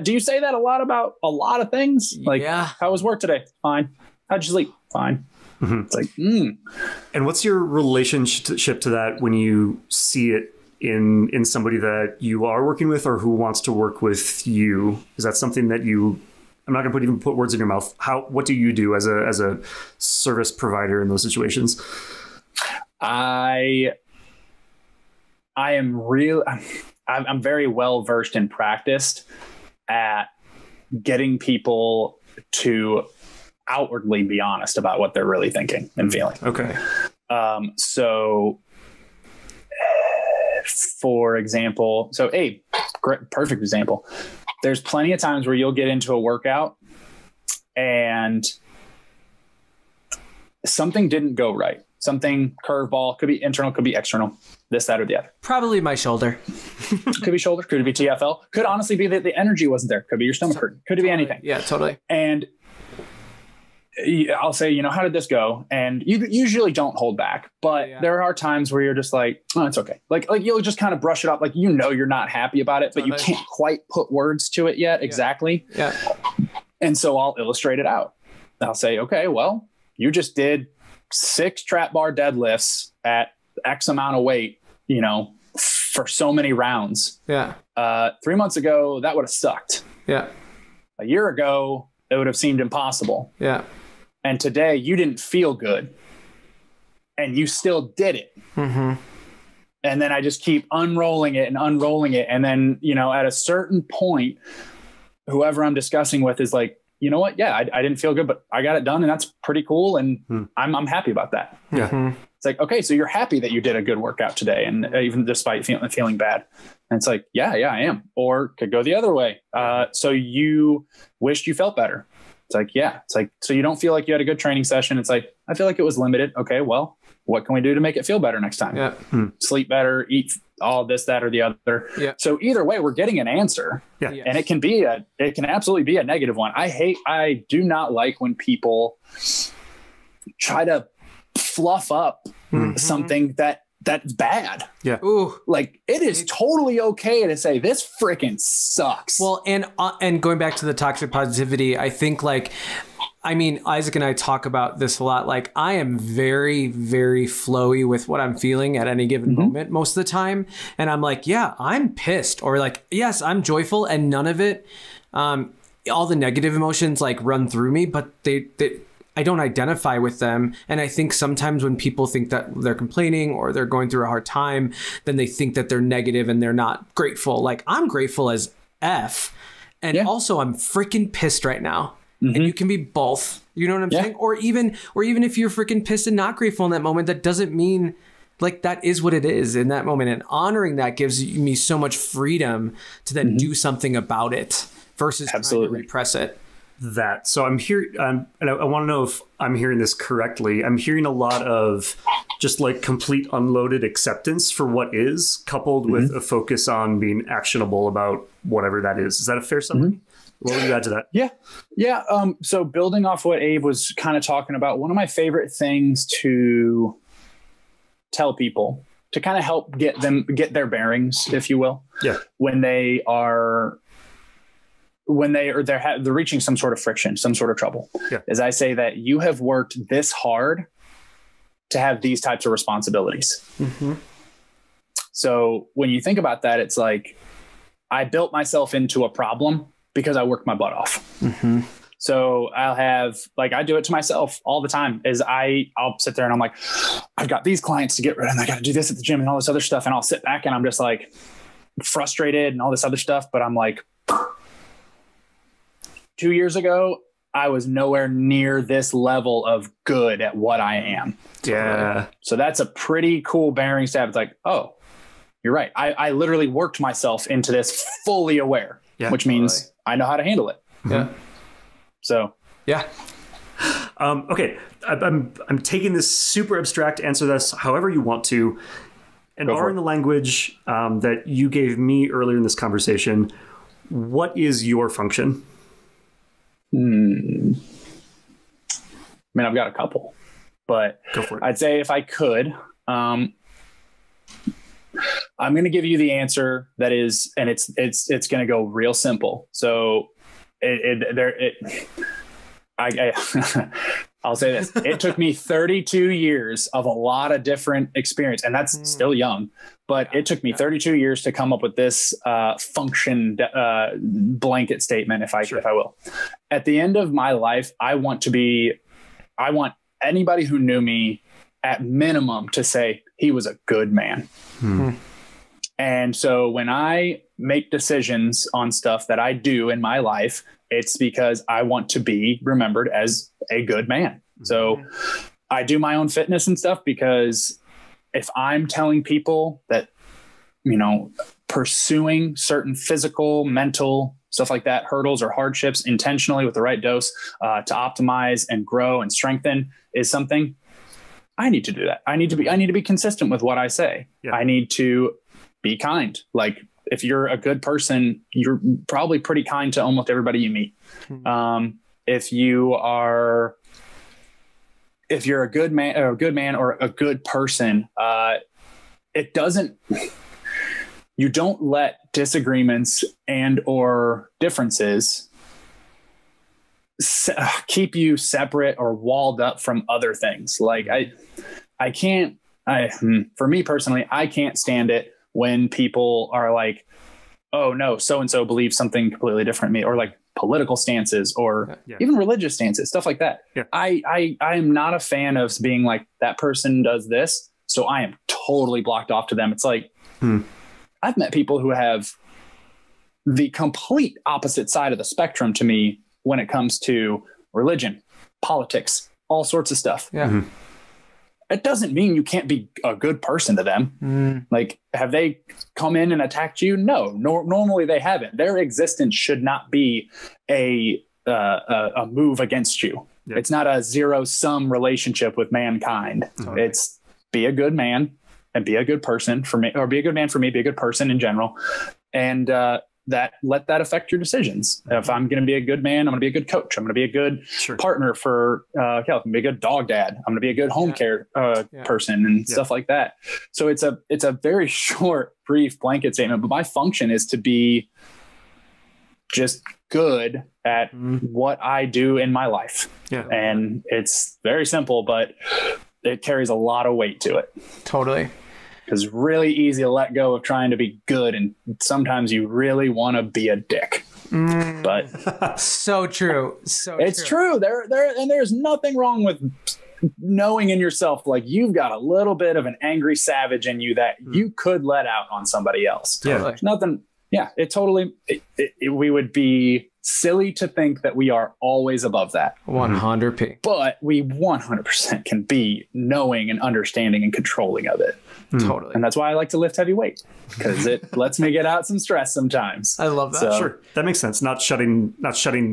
Do you say that a lot about a lot of things? Like, how was work today? Fine. How'd you sleep? Fine. It's like, And what's your relationship to that when you see it in somebody that you are working with, or who wants to work with you? Is that something that I'm not going to put words in your mouth. What do you do as a service provider in those situations? I'm very well versed and practiced at getting people to outwardly be honest about what they're really thinking and feeling. Okay. So for example, perfect example. There's plenty of times where you'll get into a workout and something didn't go right. Something curveball, could be internal, could be external, this, that, or the other. Probably my shoulder. Could be shoulder, could be TFL. Could honestly be that the energy wasn't there. Could be your stomach hurt. Could be anything. Yeah, totally. And I'll say, how did this go? And you usually don't hold back, but there are times where you're just like, oh, it's okay. Like you'll just kind of brush it off. Like, you're not happy about it, but you can't quite put words to it yet. Exactly. Yeah. And so I'll illustrate it out. I'll say, okay, well, you just did 6 trap bar deadlifts at X amount of weight, you know, for so many rounds. Yeah. 3 months ago, that would have sucked. Yeah. A year ago, it would have seemed impossible. Yeah. And today you didn't feel good and you still did it. Mm-hmm. And then I just keep unrolling it. And then, you know, at a certain point, whoever I'm discussing with is like, you know what? Yeah, I didn't feel good, but I got it done and that's pretty cool. And I'm happy about that. Yeah. Mm-hmm. It's like, okay, so you're happy that you did a good workout today. And even despite feeling bad. And it's like, yeah, I am. Or could go the other way. So you wished you felt better. It's like, yeah. It's like, so you don't feel like you had a good training session. It's like, I feel like it was limited. Okay, well, what can we do to make it feel better next time? Yeah. Sleep better, eat all this, that, or the other. Yeah. So either way, we're getting an answer. Yeah. Yes. And it can absolutely be a negative one. I do not like when people try to fluff up something that's bad. Yeah. Ooh. Like, it is totally okay to say this freaking sucks. Well, and going back to the toxic positivity, I think Isaac and I talk about this a lot. Like, I am very, very flowy with what I'm feeling at any given moment most of the time. And I'm like, yeah, I'm pissed, or like, yes, I'm joyful, and none of it, all the negative emotions like run through me, but I don't identify with them. And I think sometimes when people think that they're complaining or they're going through a hard time, then they think that they're negative and they're not grateful. Like, I'm grateful as F. And also I'm freaking pissed right now. And you can be both. You know what I'm saying? Or even if you're freaking pissed and not grateful in that moment, that doesn't mean, like, that is what it is in that moment. And honoring that gives me so much freedom to then do something about it versus trying to repress it. So I'm here, and I want to know if I'm hearing this correctly. I'm hearing a lot of just like complete unloaded acceptance for what is, coupled with a focus on being actionable about whatever that is. Is that a fair summary? What would you add to that? Yeah. So building off what Abe was kind of talking about, one of my favorite things to tell people to kind of help get their bearings, if you will. Yeah. When they're reaching some sort of friction, some sort of trouble. Yeah. As I say that you have worked this hard to have these types of responsibilities. So when you think about that, it's like, I built myself into a problem because I worked my butt off. So I do it to myself all the time. I'll sit there and I'm like, I've got these clients to get rid of, and I got to do this at the gym and all this other stuff. And I'll sit back and I'm just like frustrated and all this other stuff. But I'm like, 2 years ago, I was nowhere near this level of good at what I am. Yeah. So that's a pretty cool bearing to have. It's like, oh, you're right. I literally worked myself into this fully aware, which means I know how to handle it. Yeah. So, yeah. Okay. I'm taking this super abstract answer this however you want to, and borrowing the language that you gave me earlier in this conversation. What is your function? I mean, I've got a couple, but go for it. I'd say if I could, I'm going to give you the answer that is, and it's going to go real simple. So I'll say this. It took me 32 years of a lot of different experience, and that's still young, but it took me 32 years to come up with this function blanket statement, if I will. At the end of my life, I want anybody who knew me at minimum to say he was a good man. And so when I make decisions on stuff that I do in my life, it's because I want to be remembered as a good man. So I do my own fitness and stuff because if I'm telling people that, you know, pursuing certain physical, mental, stuff like that, hurdles or hardships intentionally with the right dose to optimize and grow and strengthen is something, I need to do that. I need to be consistent with what I say. Yeah. I need to be kind. Like, if you're a good person, you're probably pretty kind to almost everybody you meet. If you're a good man or a good person, you don't let disagreements and or differences keep you separate or walled up from other things. Like I can't, for me personally, I can't stand it when people are like, oh no, so-and-so believes something completely different from me, or like political stances or even religious stances, stuff like that. Yeah. I am not a fan of being like, that person does this, so I am totally blocked off to them. It's like, I've met people who have the complete opposite side of the spectrum to me when it comes to religion, politics, all sorts of stuff. Yeah. It doesn't mean you can't be a good person to them. Like, have they come in and attacked you? No, normally they haven't. Their existence should not be a move against you. Yeah. It's not a zero-sum relationship with mankind. It's be a good man and be a good person for me, or be a good man for me, be a good person in general. And let that affect your decisions. If I'm going to be a good man, I'm going to be a good coach. I'm going to be a good partner for Cal. I'm going to be a good dog dad. I'm going to be a good home care person and stuff like that. So it's a very short, brief blanket statement, but my function is to be just good at what I do in my life. Yeah. And it's very simple, but it carries a lot of weight to it. Totally. Because really easy to let go of trying to be good, and sometimes you really want to be a dick. But so true. So it's true. There's nothing wrong with knowing in yourself, like, you've got a little bit of an angry savage in you that you could let out on somebody else. Yeah. There's nothing. Yeah. We would be silly to think that we are always above that. 100p. But we 100% can be knowing and understanding and controlling of it. Totally. And that's why I like to lift heavy weight, because it lets me get out some stress sometimes. I love that. So, sure. That makes sense. Not shutting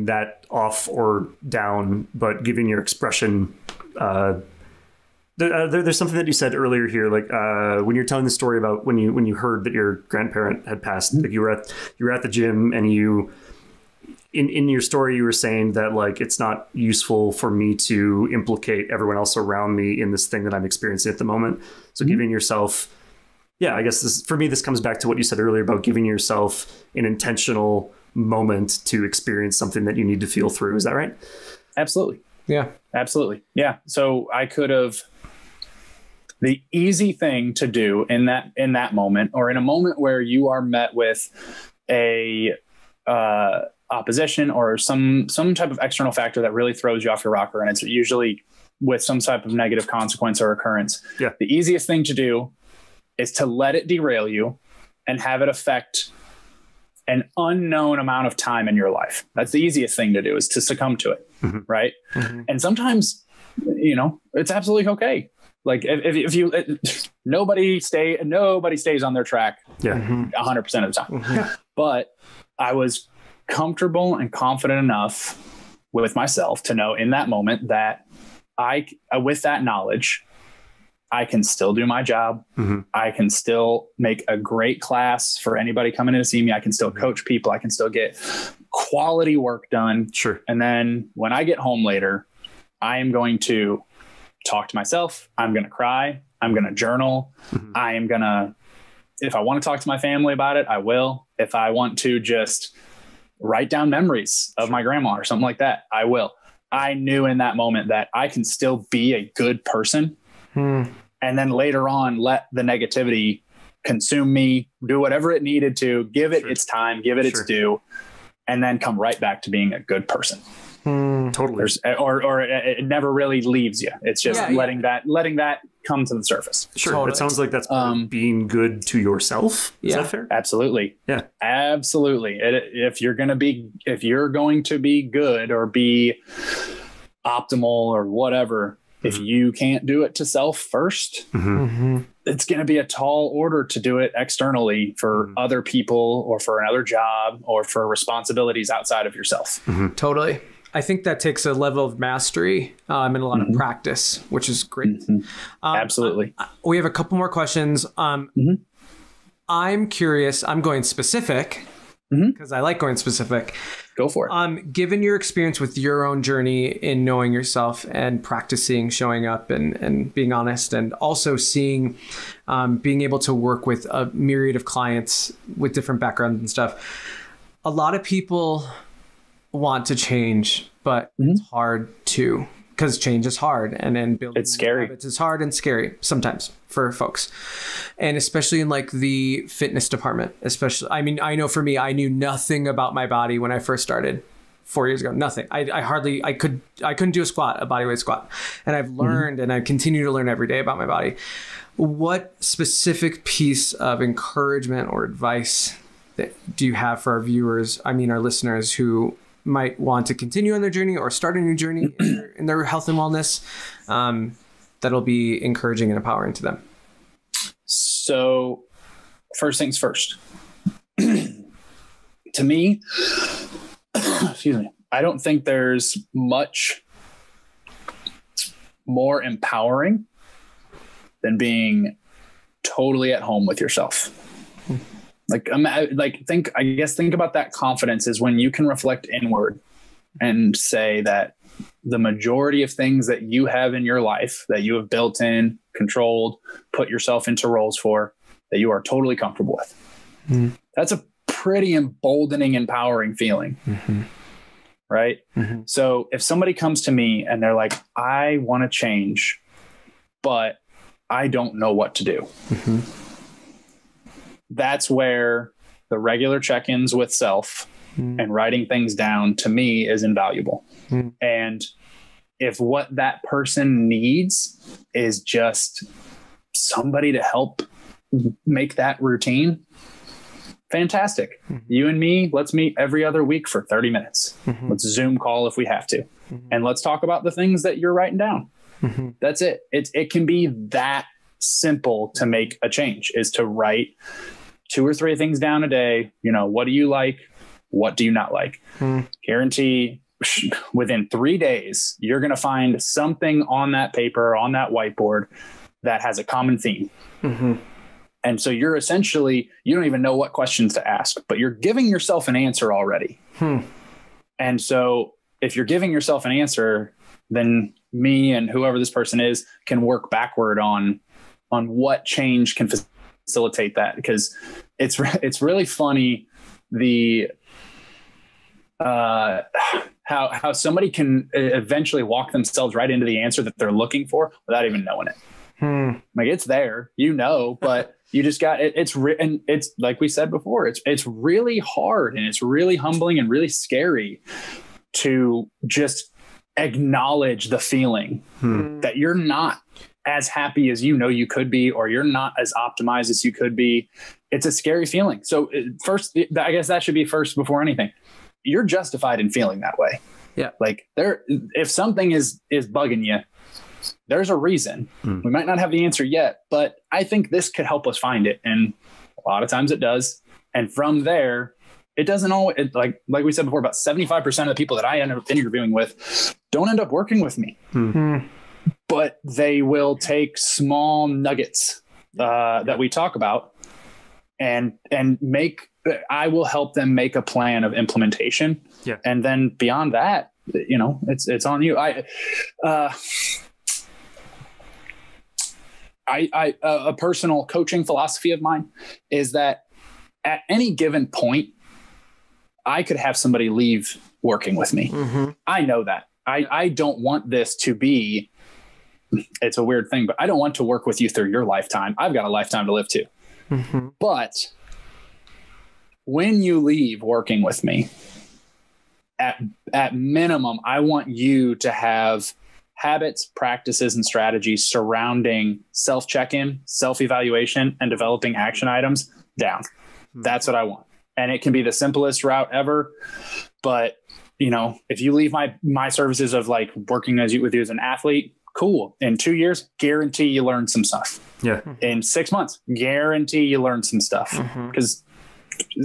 that off or down, but giving your expression. There's something that you said earlier here, like when you're telling the story about when you heard that your grandparent had passed, like you were at the gym, and in your story, you were saying that, like, it's not useful for me to implicate everyone else around me in this thing that I'm experiencing at the moment. So giving yourself, I guess for me, this comes back to what you said earlier about giving yourself an intentional moment to experience something that you need to feel through. Is that right? Absolutely. Yeah, absolutely. Yeah. So I could have, the easy thing to do in that moment, or in a moment where you are met with a, opposition or some type of external factor that really throws you off your rocker, and it's usually with some type of negative consequence or occurrence. Yeah. The easiest thing to do is to let it derail you and have it affect an unknown amount of time in your life. That's the easiest thing to do, is to succumb to it. Right. And sometimes, it's absolutely okay. Like if you, nobody stays on their track 100% of the time. But I was comfortable and confident enough with myself to know in that moment that with that knowledge, I can still do my job. I can still make a great class for anybody coming in to see me. I can still coach people. I can still get quality work done. Sure. And then when I get home later, I am going to talk to myself. I'm going to cry. I'm going to journal. I am going to, if I want to talk to my family about it, I will. If I want to just write down memories of my grandma or something like that, I will. I knew in that moment that I can still be a good person. And then later on, let the negativity consume me, do whatever it needed to, give it its time, give it its due, and then come right back to being a good person. Totally. Or it never really leaves you. It's just letting that come to the surface. Sure. Totally. It sounds like that's being good to yourself. Is that fair? Absolutely. Yeah. Absolutely. If you're going to be good or be optimal or whatever, if you can't do it to self first, it's going to be a tall order to do it externally for other people or for another job or for responsibilities outside of yourself. Totally. I think that takes a level of mastery and a lot of practice, which is great. Absolutely. We have a couple more questions. I'm curious. I'm going specific because I like going specific. Go for it. Given your experience with your own journey in knowing yourself and practicing showing up and being honest, and also seeing, being able to work with a myriad of clients with different backgrounds and stuff, a lot of people want to change, but it's hard to, because change is hard, and then building it's scary. habits is hard and scary sometimes for folks, and especially in like the fitness department. Especially, I mean, I know for me, I knew nothing about my body when I first started 4 years ago. Nothing. I couldn't do a bodyweight squat, and I've learned, and I continue to learn every day about my body. What specific piece of encouragement or advice do you have for our viewers? I mean, our listeners who might want to continue on their journey or start a new journey in their health and wellness, that'll be encouraging and empowering to them. So first things first, to me, excuse me, I don't think there's much more empowering than being totally at home with yourself. Think about that confidence is when you can reflect inward and say that the majority of things that you have in your life that you have built in, controlled, put yourself into roles for, that you are totally comfortable with. That's a pretty emboldening, empowering feeling. Right? So if somebody comes to me and they're like, I want to change, but I don't know what to do. That's where the regular check-ins with self and writing things down to me is invaluable. And if what that person needs is just somebody to help make that routine, fantastic. You and me, let's meet every other week for 30 minutes. Let's Zoom call if we have to. And let's talk about the things that you're writing down. That's it. It can be that simple to make a change, is to write 2 or 3 things down a day. You know, what do you like? What do you not like? Guarantee within 3 days, you're going to find something on that paper, on that whiteboard that has a common theme. And so you're essentially, you don't even know what questions to ask, but you're giving yourself an answer already. And so if you're giving yourself an answer, then me and whoever this person is can work backward on what change can facilitate that. Because it's really funny, the how somebody can eventually walk themselves right into the answer that they're looking for without even knowing it. Like, it's there, but you just got it. And it's like we said before, it's really hard, and it's really humbling and really scary to just acknowledge the feeling that you're not as happy as you could be, or you're not as optimized as you could be. It's a scary feeling. So first, I guess that should be first before anything. You're justified in feeling that way. Yeah. Like, if something is bugging you, there's a reason. We might not have the answer yet, but I think this could help us find it. And a lot of times it does. And from there, it doesn't always, like we said before, about 75% of the people that I end up interviewing with don't end up working with me, but they will take small nuggets that we talk about and I will help them make a plan of implementation. Yeah. And then beyond that, it's on you. A personal coaching philosophy of mine is that at any given point, I could have somebody leave working with me. I know that. I don't want this to be, it's a weird thing, but I don't want to work with you through your lifetime. I've got a lifetime to live too. But when you leave working with me, at minimum, I want you to have habits, practices, and strategies surrounding self-check-in, self-evaluation, and developing action items down. That's what I want. And it can be the simplest route ever. But, if you leave my services of like working with you as an athlete, cool. In 2 years, guarantee you learn some stuff. Yeah. In 6 months, guarantee you learn some stuff. Because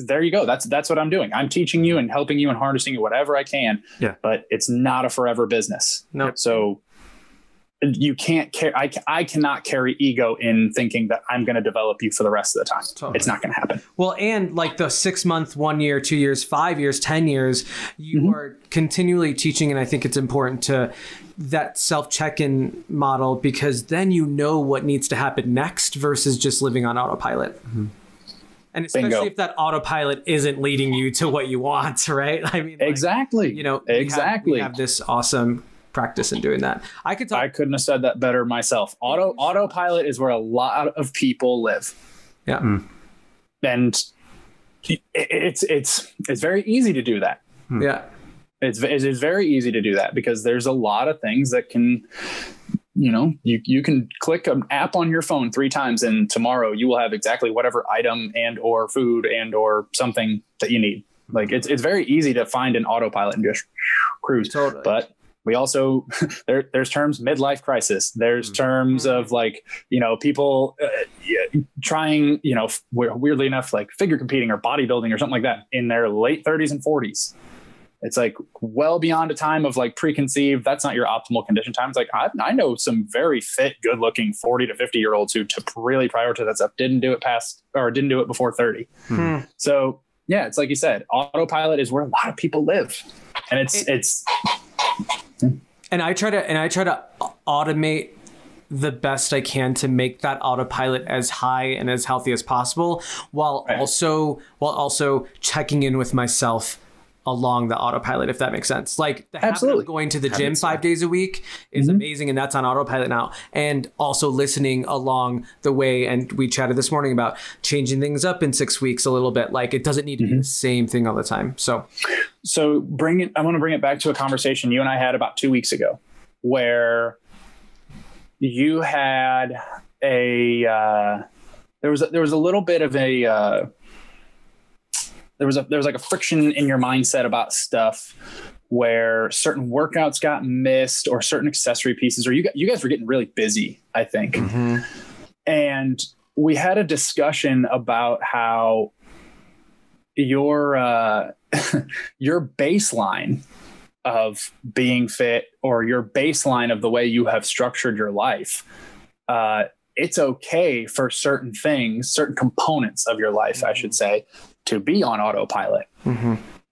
there you go. That's what I'm doing. I'm teaching you and helping you and harnessing you whatever I can. Yeah. But it's not a forever business. No. So you can't carry, I cannot carry ego in thinking that I'm going to develop you for the rest of the time. Totally. It's not going to happen. Well, and like the 6 month, 1 year, 2 years, 5 years, 10 years, you are continually teaching. And I think it's important to that self-check-in model, because then what needs to happen next versus just living on autopilot. And especially Bingo. if that autopilot isn't leading you to what you want, right? I mean, like, Exactly. you know, exactly. we have this awesome practice in doing that. I couldn't have said that better myself. Autopilot is where a lot of people live. Yeah. And it's very easy to do that. Yeah. It's very easy to do that because there's a lot of things that can, you know, you can click an app on your phone 3 times and tomorrow you will have exactly whatever item and or food and or something that you need. Like it's very easy to find an autopilot and just cruise. Totally. But we also there's terms midlife crisis. There's terms of like, you know, people trying, you know, weirdly enough, like figure competing or bodybuilding or something like that in their late 30s and 40s. It's like well beyond a time of like preconceived. That's not your optimal condition time. It's like I know some very fit, good looking 40 to 50 year olds who to really prioritize that stuff didn't do it before 30. So yeah, it's like you said, autopilot is where a lot of people live, and it's. And I try to automate the best I can to make that autopilot as high and as healthy as possible, while also checking in with myself along the autopilot, if that makes sense. Like the habit of going to the gym 5 days a week is amazing, and that's on autopilot now. And also listening along the way. And we chatted this morning about changing things up in 6 weeks a little bit. Like it doesn't need to be the same thing all the time. So I want to bring it back to a conversation you and I had about 2 weeks ago, where you had there was a little bit of a there was like a friction in your mindset about stuff where certain workouts got missed or certain accessory pieces, or you guys were getting really busy, I think. And we had a discussion about how your baseline of being fit, or your baseline of the way you have structured your life, it's okay for certain things, certain components of your life, I should say, to be on autopilot,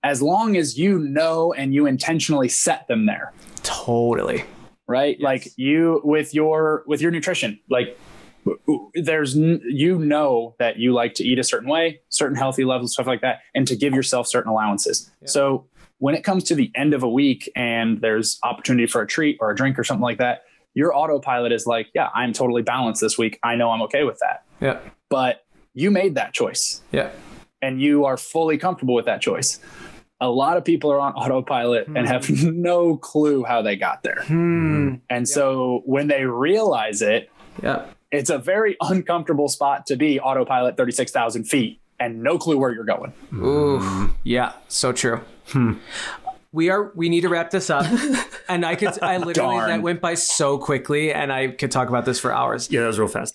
as long as you know and you intentionally set them there. Totally. Right. Yes. Like you with your nutrition, like you know that you like to eat a certain way, certain healthy levels, stuff like that, and to give yourself certain allowances. Yeah. So when it comes to the end of a week and there's opportunity for a treat or a drink or something like that, your autopilot is like, yeah, I'm totally balanced this week. I know I'm okay with that. Yeah. But you made that choice. Yeah. And you are fully comfortable with that choice. A lot of people are on autopilot and have no clue how they got there. And so when they realize it, it's a very uncomfortable spot to be, autopilot 36,000 feet and no clue where you're going. Ooh, yeah, so true. We need to wrap this up. And I literally, that went by so quickly and I could talk about this for hours. Yeah, that was real fast.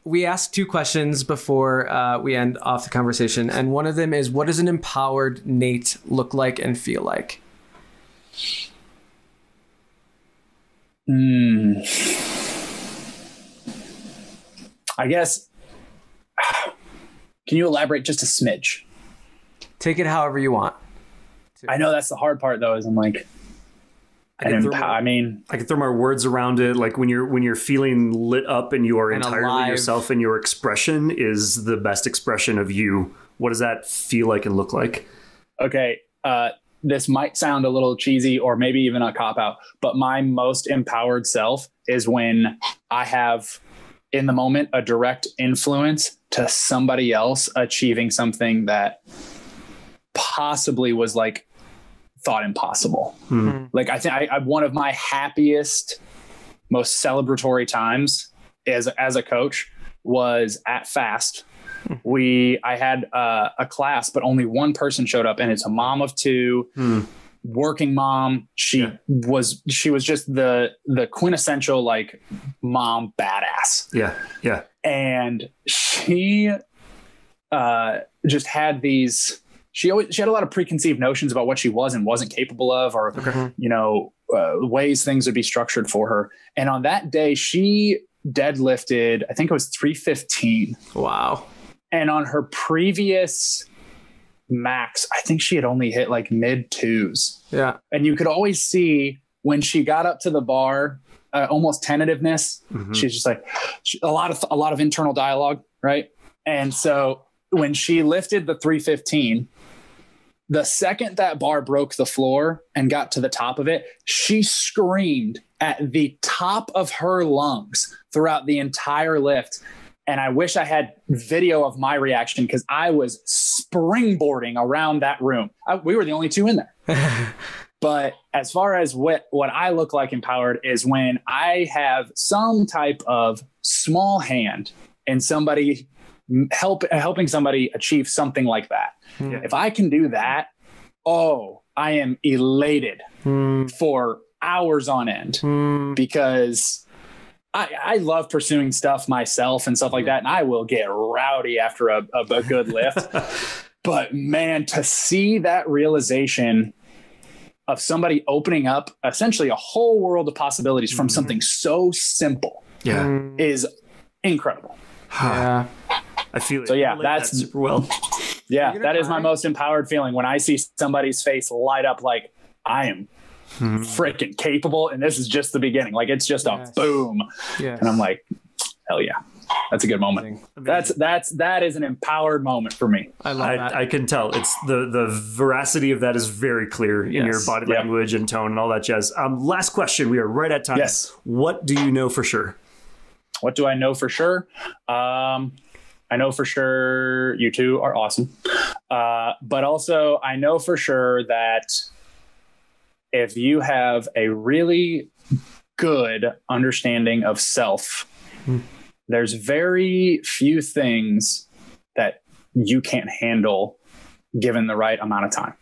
We asked 2 questions before we end off the conversation. And one of them is, what does an empowered Nate look like and feel like? I guess, can you elaborate just a smidge? Take it however you want. I know that's the hard part though, is I'm like, I can throw my words around it. Like when you're feeling lit up and you are entirely alive. yourself, and your expression is the best expression of you. What does that feel like and look like? Okay. This might sound a little cheesy or maybe even a cop out, but my most empowered self is when I have in the moment a direct influence to somebody else achieving something that possibly was like thought impossible. Like I think one of my happiest, most celebratory times as a coach was at FAST. I had a class, but only one person showed up, and it's a mom of 2, working mom. She was just the quintessential like mom badass. Yeah. And she just had these. She had a lot of preconceived notions about what she was and wasn't capable of, or, ways things would be structured for her. And on that day, she deadlifted, I think it was 315. Wow. And on her previous max, I think she had only hit like mid 2s. Yeah. And you could always see when she got up to the bar, almost tentativeness. She's just like a lot of internal dialogue. Right. And so when she lifted the 315, the second that bar broke the floor and got to the top of it, she screamed at the top of her lungs throughout the entire lift. And I wish I had video of my reaction because I was springboarding around that room. We were the only two in there. But as far as what I look like empowered is when I have some type of small hand in somebody helping somebody achieve something like that. Yeah. If I can do that, I am elated for hours on end because I love pursuing stuff myself and stuff like that. And I will get rowdy after a good lift. But man, to see that realization of somebody opening up essentially a whole world of possibilities from something so simple is incredible. Yeah. I feel it. So yeah, that's super well. Yeah, that is my most empowered feeling when I see somebody's face light up like I am freaking capable. And this is just the beginning. Like it's just a boom. Yes. And I'm like, hell yeah. That's a good moment. Amazing. That is an empowered moment for me. I love that. I can tell it's the veracity of that is very clear in your body language and tone and all that jazz. Last question. We are right at time. Yes. What do you know for sure? What do I know for sure? I know for sure you two are awesome. But also I know for sure that if you have a really good understanding of self, there's very few things that you can't handle given the right amount of time.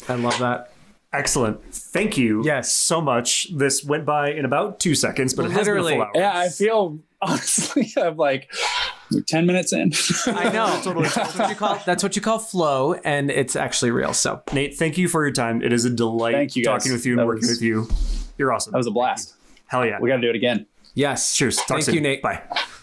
I love that. Excellent. Thank you so much. This went by in about 2 seconds, but it has been a full hour. Yeah, I feel honestly I'm like 10 minutes in. I know. Totally. That's what you call flow, and it's actually real. So Nate, thank you for your time. It is a delight talking with you and working with you. You're awesome. That was a blast. Hell yeah. We got to do it again. Yes. Cheers. Talk Thank soon. you, Nate. Bye.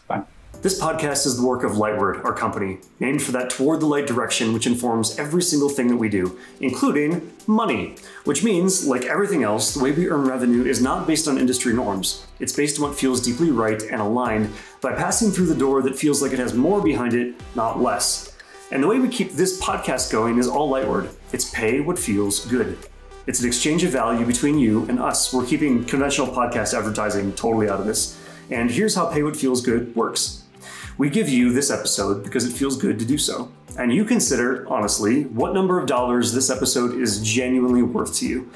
Bye. This podcast is the work of Lightward, our company, named for that toward the light direction which informs every single thing that we do, including money, which means, like everything else, the way we earn revenue is not based on industry norms. It's based on what feels deeply right and aligned by passing through the door that feels like it has more behind it, not less. And the way we keep this podcast going is all Lightward. It's pay what feels good. It's an exchange of value between you and us. We're keeping conventional podcast advertising totally out of this. And here's how Pay What Feels Good works. We give you this episode because it feels good to do so. And you consider, honestly, what number of dollars this episode is genuinely worth to you.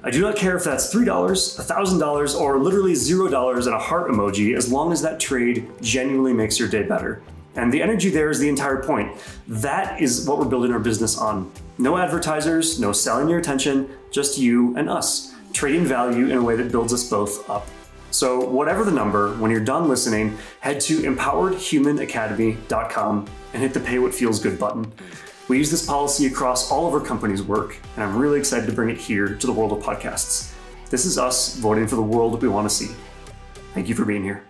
I do not care if that's $3, $1,000, or literally $0 and a heart emoji, as long as that trade genuinely makes your day better. And the energy there is the entire point. That is what we're building our business on. No advertisers, no selling your attention, just you and us, trading value in a way that builds us both up. So whatever the number, when you're done listening, head to empoweredhumanacademy.com and hit the Pay What Feels Good button. We use this policy across all of our company's work, and I'm really excited to bring it here to the world of podcasts. This is us voting for the world that we want to see. Thank you for being here.